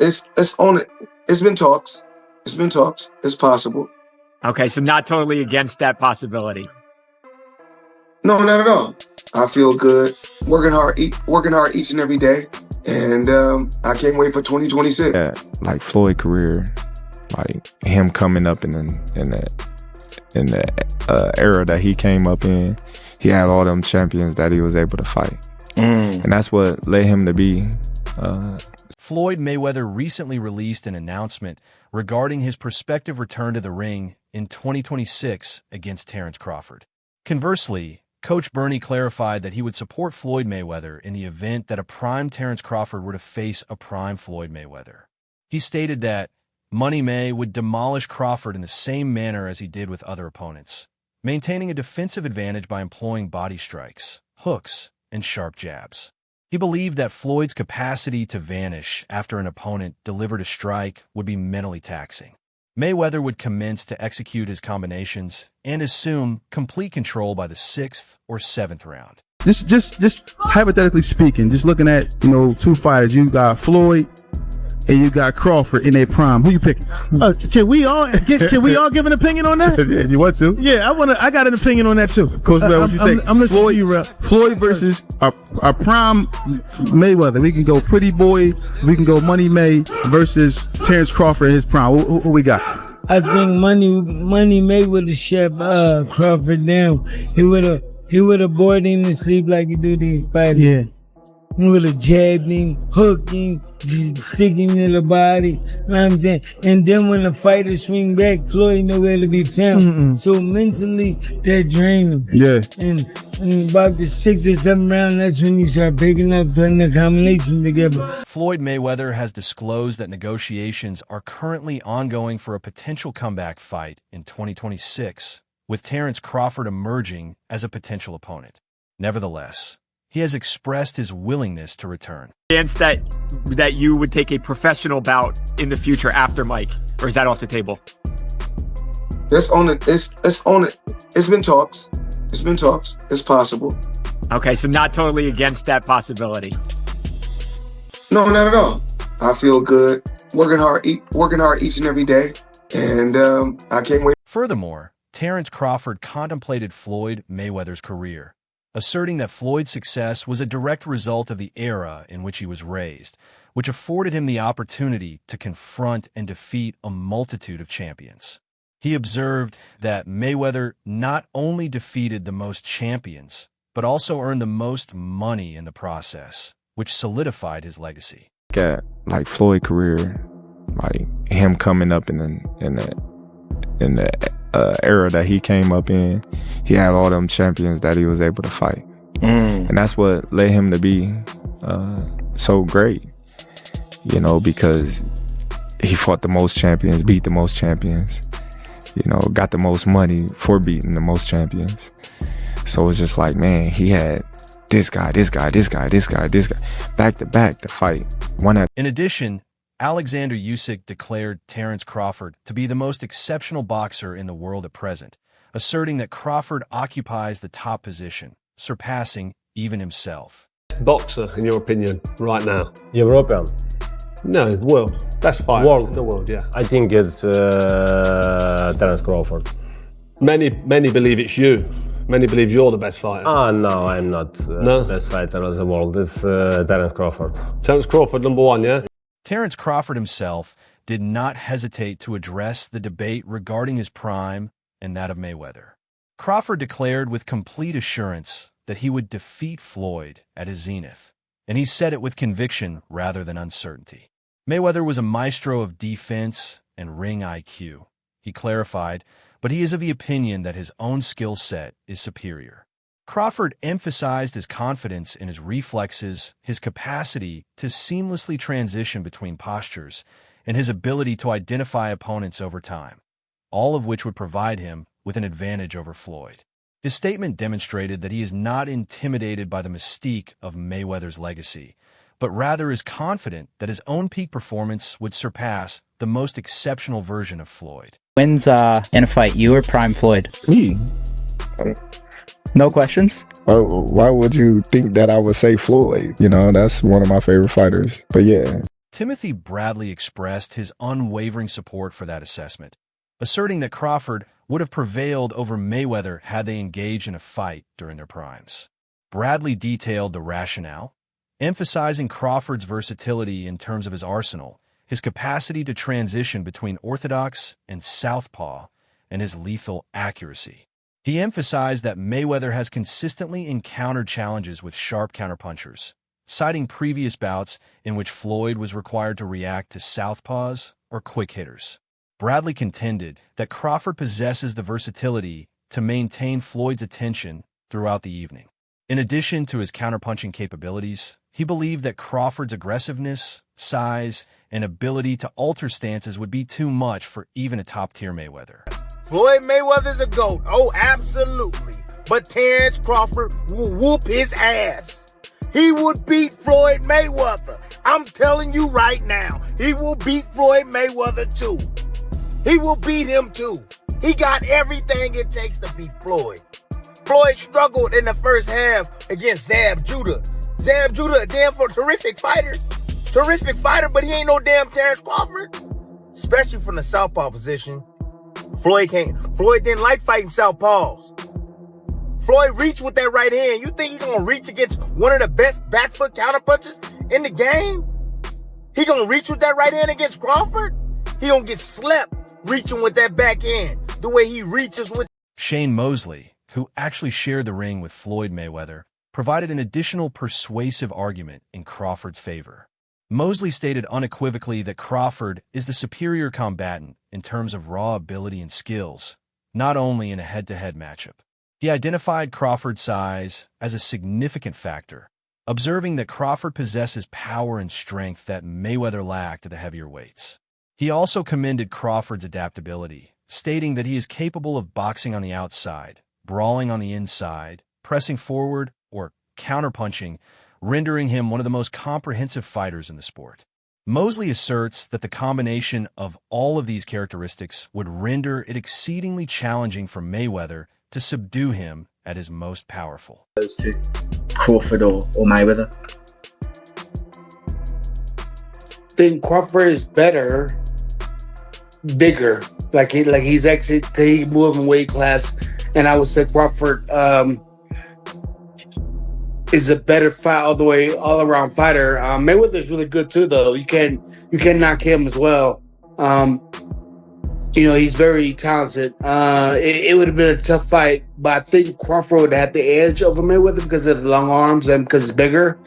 It's on it. It's been talks. It's been talks. It's possible. Okay, so not totally against that possibility. No, not at all. I feel good. Working hard each and every day, and I can't wait for 2026. Yeah, like Floyd career, like him coming up in the era that he came up in, he had all them champions that he was able to fight, and that's what led him to be. Floyd Mayweather recently released an announcement regarding his prospective return to the ring in 2026 against Terence Crawford. Conversely, Coach Bernie clarified that he would support Floyd Mayweather in the event that a prime Terence Crawford were to face a prime Floyd Mayweather. He stated that Money May would demolish Crawford in the same manner as he did with other opponents, maintaining a defensive advantage by employing body strikes, hooks, and sharp jabs. He believed that Floyd's capacity to vanish after an opponent delivered a strike would be mentally taxing. Mayweather would commence to execute his combinations and assume complete control by the 6th or 7th round. Just hypothetically speaking, just looking at, two fighters, you got Floyd and you got Crawford in their prime. Who you picking? Can we all give an opinion on that? Yeah, you want to? Yeah, I got an opinion on that too. Coach, what you think? I'm listening to you, Rep. Floyd versus a prime Mayweather. We can go Pretty Boy. We can go Money May versus Terence Crawford in his prime. Who we got? I think Money May would have shut Crawford down. He would have bored him to sleep like he do these fighters. Yeah. He would have jabbed him, hooked him, stick him in the body. You know what I'm saying? And then when the fighters swing back, Floyd nowhere to be found. So mentally, that drained him. Yeah. And about the 6th or 7th round, that's when you start picking up, putting the combination together. Floyd Mayweather has disclosed that negotiations are currently ongoing for a potential comeback fight in 2026, with Terence Crawford emerging as a potential opponent. Nevertheless, he has expressed his willingness to return. Against that you would take a professional bout in the future after Mike, or is that off the table? It's on it. It's on it. It's been talks. It's been talks. It's possible. Okay, so not totally against that possibility. No, not at all. I feel good. Working hard each and every day, and I can't wait. Furthermore, Terence Crawford contemplated Floyd Mayweather's career, asserting that Floyd's success was a direct result of the era in which he was raised, which afforded him the opportunity to confront and defeat a multitude of champions. He observed that Mayweather not only defeated the most champions, but also earned the most money in the process, which solidified his legacy. At like Floyd career, like him coming up in the era that he came up in, he had all them champions that he was able to fight, and that's what led him to be so great. Because he fought the most champions, beat the most champions. Got the most money for beating the most champions. So it's just like, man, he had this guy, back to back to fight. In addition, Alexander Usyk declared Terence Crawford to be the most exceptional boxer in the world at present, asserting that Crawford occupies the top position, surpassing even himself. Boxer, in your opinion, right now? European. No, world. That's fine. World. The world, yeah. I think it's Terence Crawford. Many believe it's you. Many believe you're the best fighter. No, I'm not the best fighter of the world. It's Terence Crawford. Terence Crawford, number one, yeah? Terence Crawford himself did not hesitate to address the debate regarding his prime and that of Mayweather. Crawford declared with complete assurance that he would defeat Floyd at his zenith, and he said it with conviction rather than uncertainty. Mayweather was a maestro of defense and ring IQ, he clarified, but he is of the opinion that his own skill set is superior. Crawford emphasized his confidence in his reflexes, his capacity to seamlessly transition between postures, and his ability to identify opponents over time, all of which would provide him with an advantage over Floyd. His statement demonstrated that he is not intimidated by the mystique of Mayweather's legacy, but rather is confident that his own peak performance would surpass the most exceptional version of Floyd. Wins in a fight, you or Prime Floyd? Me. No questions? Why would you think that I would say Floyd? That's one of my favorite fighters. But yeah. Timothy Bradley expressed his unwavering support for that assessment, asserting that Crawford would have prevailed over Mayweather had they engaged in a fight during their primes. Bradley detailed the rationale, emphasizing Crawford's versatility in terms of his arsenal, his capacity to transition between orthodox and southpaw, and his lethal accuracy. He emphasized that Mayweather has consistently encountered challenges with sharp counterpunchers, citing previous bouts in which Floyd was required to react to southpaws or quick hitters. Bradley contended that Crawford possesses the versatility to maintain Floyd's attention throughout the evening. In addition to his counterpunching capabilities, he believed that Crawford's aggressiveness, size, and ability to alter stances would be too much for even a top-tier Mayweather. Floyd Mayweather's a GOAT. Oh, absolutely. But Terence Crawford will whoop his ass. He would beat Floyd Mayweather. I'm telling you right now, he will beat Floyd Mayweather too. He will beat him too. He got everything it takes to beat Floyd. Floyd struggled in the first half against Zab Judah. Zab Judah, a damn terrific fighter. Terrific fighter, but he ain't no damn Terence Crawford. Especially from the southpaw position. Floyd didn't like fighting southpaws. Floyd reached with that right hand. You think he's gonna reach against one of the best back foot counterpunchers in the game? He gonna reach with that right hand against Crawford? He gonna get slept reaching with that back hand the way he reaches with. Shane Mosley, who actually shared the ring with Floyd Mayweather, provided an additional persuasive argument in Crawford's favor. Mosley stated unequivocally that Crawford is the superior combatant in terms of raw ability and skills, not only in a head-to-head matchup. He identified Crawford's size as a significant factor, observing that Crawford possesses power and strength that Mayweather lacked at the heavier weights. He also commended Crawford's adaptability, stating that he is capable of boxing on the outside, brawling on the inside, pressing forward, or counterpunching, rendering him one of the most comprehensive fighters in the sport. Mosley asserts that the combination of all of these characteristics would render it exceedingly challenging for Mayweather to subdue him at his most powerful. Those two, Crawford or Mayweather? I think Crawford is better, bigger. He's actually he moved in weight class, and I would say Crawford is a better fight all around fighter. Mayweather is really good too, though. You can't knock him as well. He's very talented. It would have been a tough fight, but I think Crawford would have the edge over Mayweather because of the long arms and because it's bigger.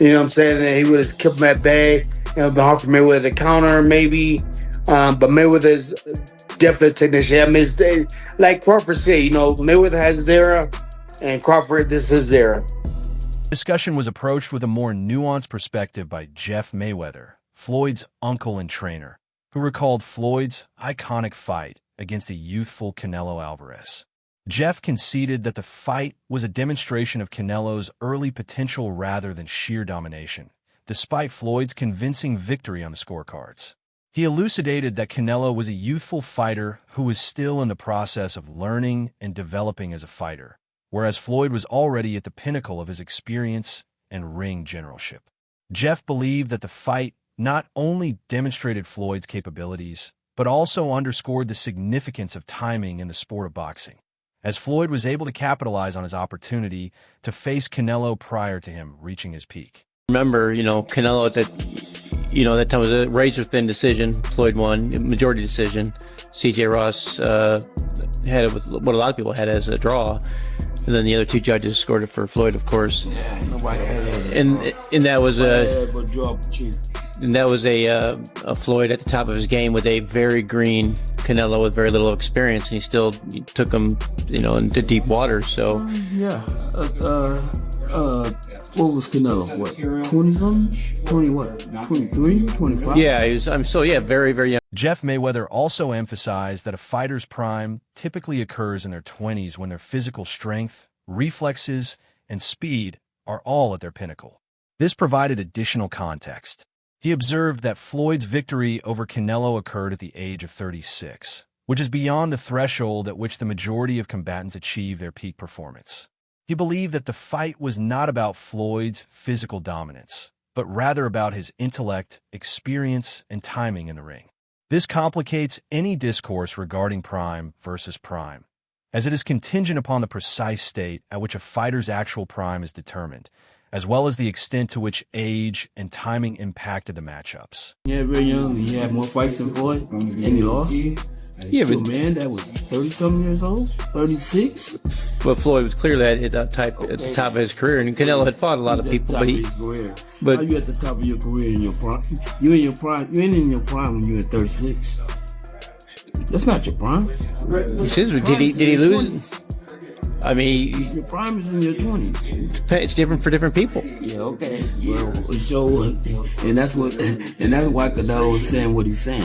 You know what I'm saying? And he would have kept him at bay. It would have been hard for Mayweather to counter, maybe. But Mayweather's definitely a technician. I mean, like Crawford said, Mayweather has his era, and Crawford, this is his era. Discussion was approached with a more nuanced perspective by Jeff Mayweather, Floyd's uncle and trainer, who recalled Floyd's iconic fight against a youthful Canelo Alvarez. Jeff conceded that the fight was a demonstration of Canelo's early potential rather than sheer domination, despite Floyd's convincing victory on the scorecards. He elucidated that Canelo was a youthful fighter who was still in the process of learning and developing as a fighter, whereas Floyd was already at the pinnacle of his experience and ring generalship. Jeff believed that the fight not only demonstrated Floyd's capabilities, but also underscored the significance of timing in the sport of boxing, as Floyd was able to capitalize on his opportunity to face Canelo prior to him reaching his peak. Remember, Canelo at that time was a razor-thin decision. Floyd won, majority decision. C.J. Ross had it with what a lot of people had as a draw. And then the other two judges scored it for Floyd, of course. Yeah, nobody had it. And that was a Floyd at the top of his game with a very green Canelo with very little experience, and he still took him, into deep waters. So what was Canelo? What, 20-something? 20 what? 23? 25? Yeah, he was. Very, very young. Jeff Mayweather also emphasized that a fighter's prime typically occurs in their 20s when their physical strength, reflexes, and speed are all at their pinnacle. This provided additional context. He observed that Floyd's victory over Canelo occurred at the age of 36, which is beyond the threshold at which the majority of combatants achieve their peak performance. He believed that the fight was not about Floyd's physical dominance, but rather about his intellect, experience, and timing in the ring. This complicates any discourse regarding prime versus prime, as it is contingent upon the precise state at which a fighter's actual prime is determined, as well as the extent to which age and timing impacted the matchups. Yeah, very young. He had more fights than Floyd, and he lost. Yeah, but man, that was 30-something years old, 36. Well, Floyd was clearly at the top of his career, and Canelo had fought a lot of people. How you at the top of your career in your prime? You in your prime? You ain't in your prime when you're at 36. That's not your prime. Did he lose? I mean, your prime is in your 20s. It's different for different people. Yeah, okay. Well, so, and that's why Canelo is saying what he's saying.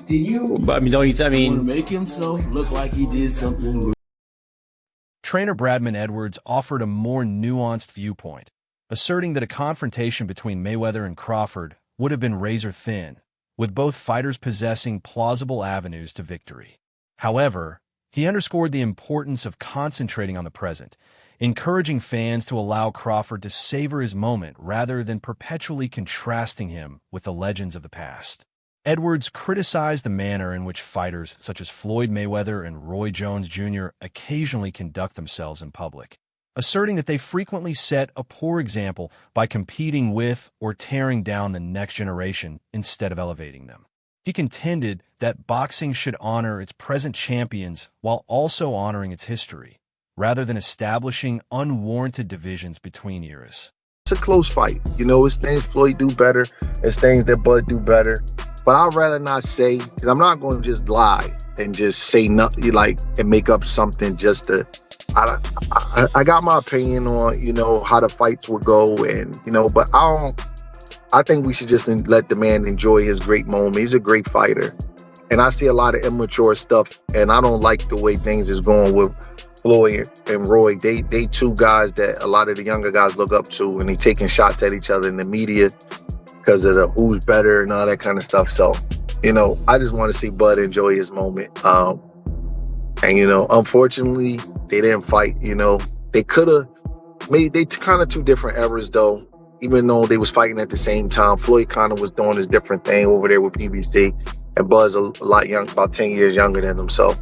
I mean, want to make himself look like he did something. Trainer Bradman Edwards offered a more nuanced viewpoint, asserting that a confrontation between Mayweather and Crawford would have been razor thin, with both fighters possessing plausible avenues to victory. However, he underscored the importance of concentrating on the present, encouraging fans to allow Crawford to savor his moment rather than perpetually contrasting him with the legends of the past. Edwards criticized the manner in which fighters such as Floyd Mayweather and Roy Jones Jr. occasionally conduct themselves in public, asserting that they frequently set a poor example by competing with or tearing down the next generation instead of elevating them. He contended that boxing should honor its present champions while also honoring its history, rather than establishing unwarranted divisions between eras. It's a close fight. You know, it's things Floyd do better. It's things that Bud do better. But I'd rather not say, because I'm not going to just lie and just say nothing, like, and make up something just to, I got my opinion on, you know, how the fights would go and, you know, but I think we should just let the man enjoy his great moment. He's a great fighter. And I see a lot of immature stuff, and I don't like the way things is going with Floyd and Roy. They two guys that a lot of the younger guys look up to, and they taking shots at each other in the media because of the who's better and all that kind of stuff. So, you know, I just want to see Bud enjoy his moment. And, you know, unfortunately, they didn't fight. You know, they could have made, they kind of two different eras, though, even though they was fighting at the same time. Floyd kind of was doing his different thing over there with PBC, and Bud's a lot young, about 10 years younger than him. So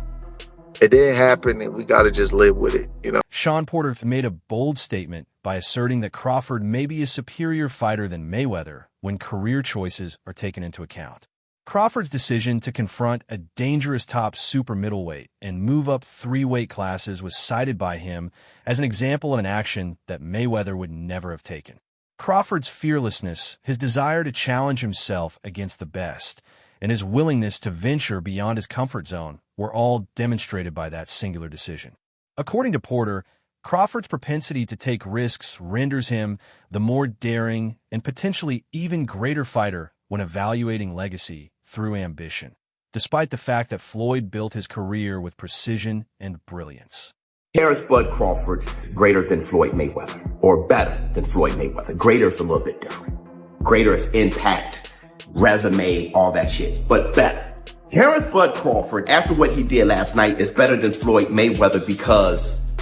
it didn't happen, and we got to just live with it, you know. Sean Porter made a bold statement by asserting that Crawford may be a superior fighter than Mayweather when career choices are taken into account. Crawford's decision to confront a dangerous top super middleweight and move up 3 weight classes was cited by him as an example of an action that Mayweather would never have taken. Crawford's fearlessness, his desire to challenge himself against the best, and his willingness to venture beyond his comfort zone were all demonstrated by that singular decision. According to Porter, Crawford's propensity to take risks renders him the more daring and potentially even greater fighter when evaluating legacy through ambition, despite the fact that Floyd built his career with precision and brilliance. Terence Bud Crawford greater than Floyd Mayweather, or better than Floyd Mayweather. Greater is a little bit different. Greater is impact, resume, all that shit, but better. Terence Bud Crawford, after what he did last night, is better than Floyd Mayweather because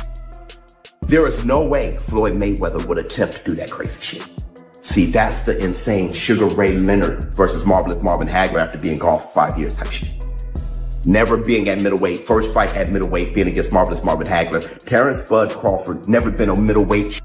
there is no way Floyd Mayweather would attempt to do that crazy shit. See, that's the insane Sugar Ray Leonard versus Marvelous Marvin Hagler after being gone for 5 years type shit. Never being at middleweight, first fight at middleweight, being against Marvelous Marvin Hagler. Terence Bud Crawford never been on middleweight.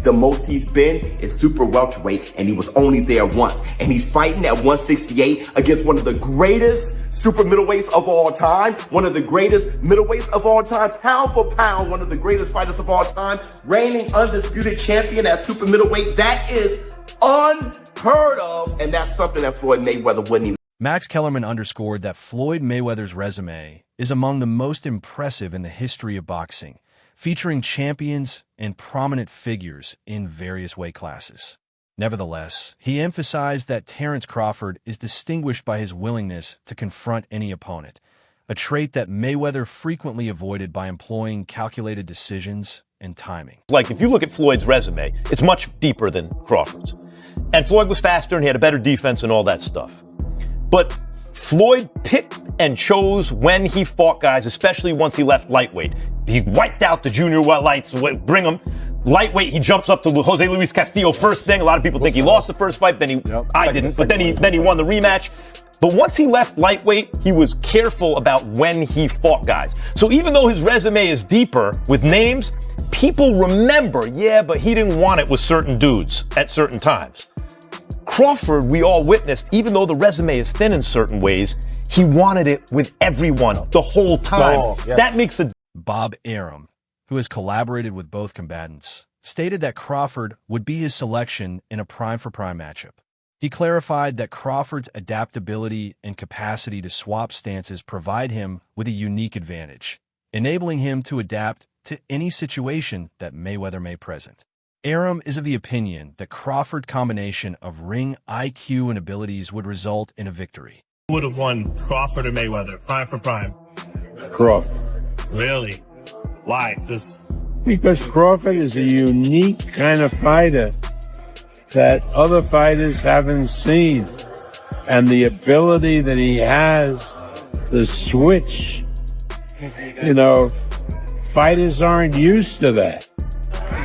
The most he's been is super welterweight, and he was only there once. And he's fighting at 168 against one of the greatest super middleweights of all time, one of the greatest middleweights of all time, pound for pound, one of the greatest fighters of all time, reigning undisputed champion at super middleweight. That is unheard of, and that's something that Floyd Mayweather wouldn't even. Max Kellerman underscored that Floyd Mayweather's resume is among the most impressive in the history of boxing, featuring champions and prominent figures in various weight classes. Nevertheless, he emphasized that Terence Crawford is distinguished by his willingness to confront any opponent, a trait that Mayweather frequently avoided by employing calculated decisions and timing. Like, if you look at Floyd's resume, it's much deeper than Crawford's. And Floyd was faster and he had a better defense and all that stuff. But Floyd picked and chose when he fought guys, especially once he left lightweight. He wiped out the junior lights, bring them. lightweight, he jumps up to Jose Luis Castillo first thing. A lot of people think he lost the first fight, then I didn't, but then he won the rematch. But once he left lightweight, he was careful about when he fought guys. So even though his resume is deeper with names, people remember, yeah, but he didn't want it with certain dudes at certain times. Crawford, we all witnessed, even though the resume is thin in certain ways, he wanted it with everyone the whole time. Oh, yes. That makes a... Bob Arum, who has collaborated with both combatants, stated that Crawford would be his selection in a prime-for-prime matchup. He clarified that Crawford's adaptability and capacity to swap stances provide him with a unique advantage, enabling him to adapt to any situation that Mayweather may present. Arum is of the opinion that Crawford's combination of ring IQ and abilities would result in a victory. Who would have won, Crawford or Mayweather, prime for prime? Crawford. Really? Why? Because Crawford is a unique kind of fighter that other fighters haven't seen. And the ability that he has to switch, fighters aren't used to that.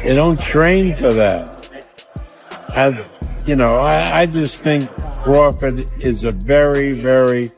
They don't train for that. And, I just think Crawford is a very, very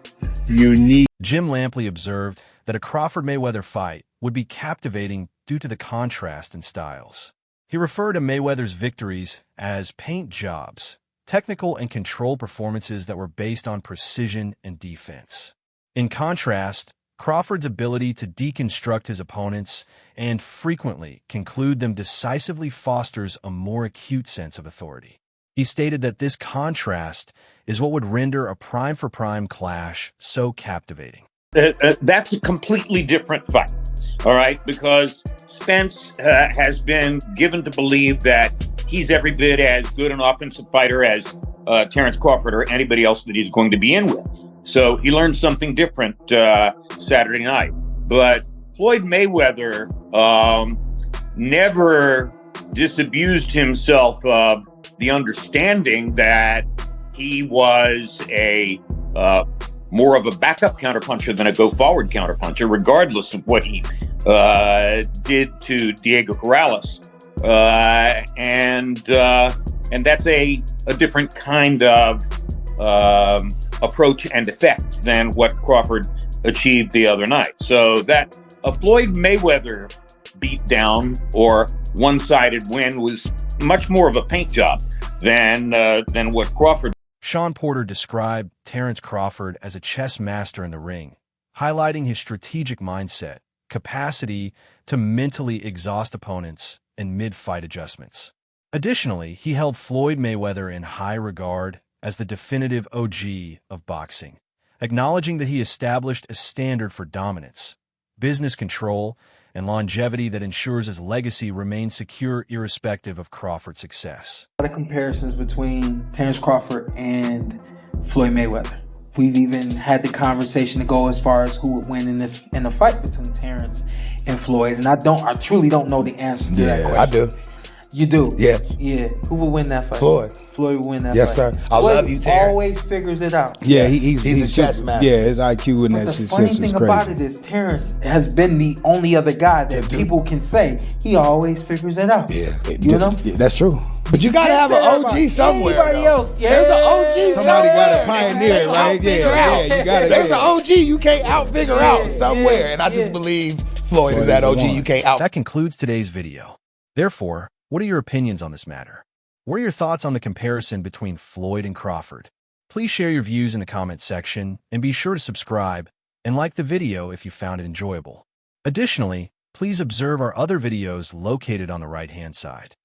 unique. Jim Lampley observed that a Crawford-Mayweather fight would be captivating due to the contrast in styles. He referred to Mayweather's victories as paint jobs, technical and controlled performances that were based on precision and defense. In contrast, Crawford's ability to deconstruct his opponents and frequently conclude them decisively fosters a more acute sense of authority. He stated that this contrast is what would render a prime-for-prime clash so captivating. That's a completely different fight, all right? Because Spence has been given to believe that he's every bit as good an offensive fighter as Terence Crawford or anybody else that he's going to be in with. So he learned something different Saturday night. But Floyd Mayweather never disabused himself of the understanding that he was a more of a backup counterpuncher than a go-forward counterpuncher, regardless of what he did to Diego Corrales. And that's a different kind of approach and effect than what Crawford achieved the other night. So that a Floyd Mayweather beatdown or one-sided win was much more of a paint job than what Crawford. Sean Porter described Terence Crawford as a chess master in the ring, highlighting his strategic mindset, capacity to mentally exhaust opponents, and mid-fight adjustments. Additionally, he held Floyd Mayweather in high regard as the definitive OG of boxing, acknowledging that he established a standard for dominance, business control, and longevity that ensures his legacy remains secure irrespective of Crawford's success. A lot of comparisons between Terence Crawford and Floyd Mayweather. We've even had the conversation to go as far as who would win in the fight between Terence and Floyd, and I truly don't know the answer to that question. I do. You do? Yes. Yeah. Who will win that fight? Floyd. Floyd will win that yes, fight. Yes, sir. I love you, Terrence. Always figures it out. Yeah, yes. he's a chess master. Yeah, his IQ and that shit. The funny thing about it is Terrence has been the only other guy that people can say he always figures it out. Yeah. You know? Yeah, that's true. But you gotta have an OG somewhere. Anybody else? Yeah. There's an OG Somebody somewhere. gotta pioneer it, right? Yeah, you gotta. There's an OG you can't out-figure out somewhere. And I just believe Floyd is that OG you can't out. That concludes today's video. Therefore, what are your opinions on this matter? What are your thoughts on the comparison between Floyd and Crawford? Please share your views in the comments section and be sure to subscribe and like the video if you found it enjoyable. Additionally, please observe our other videos located on the right-hand side.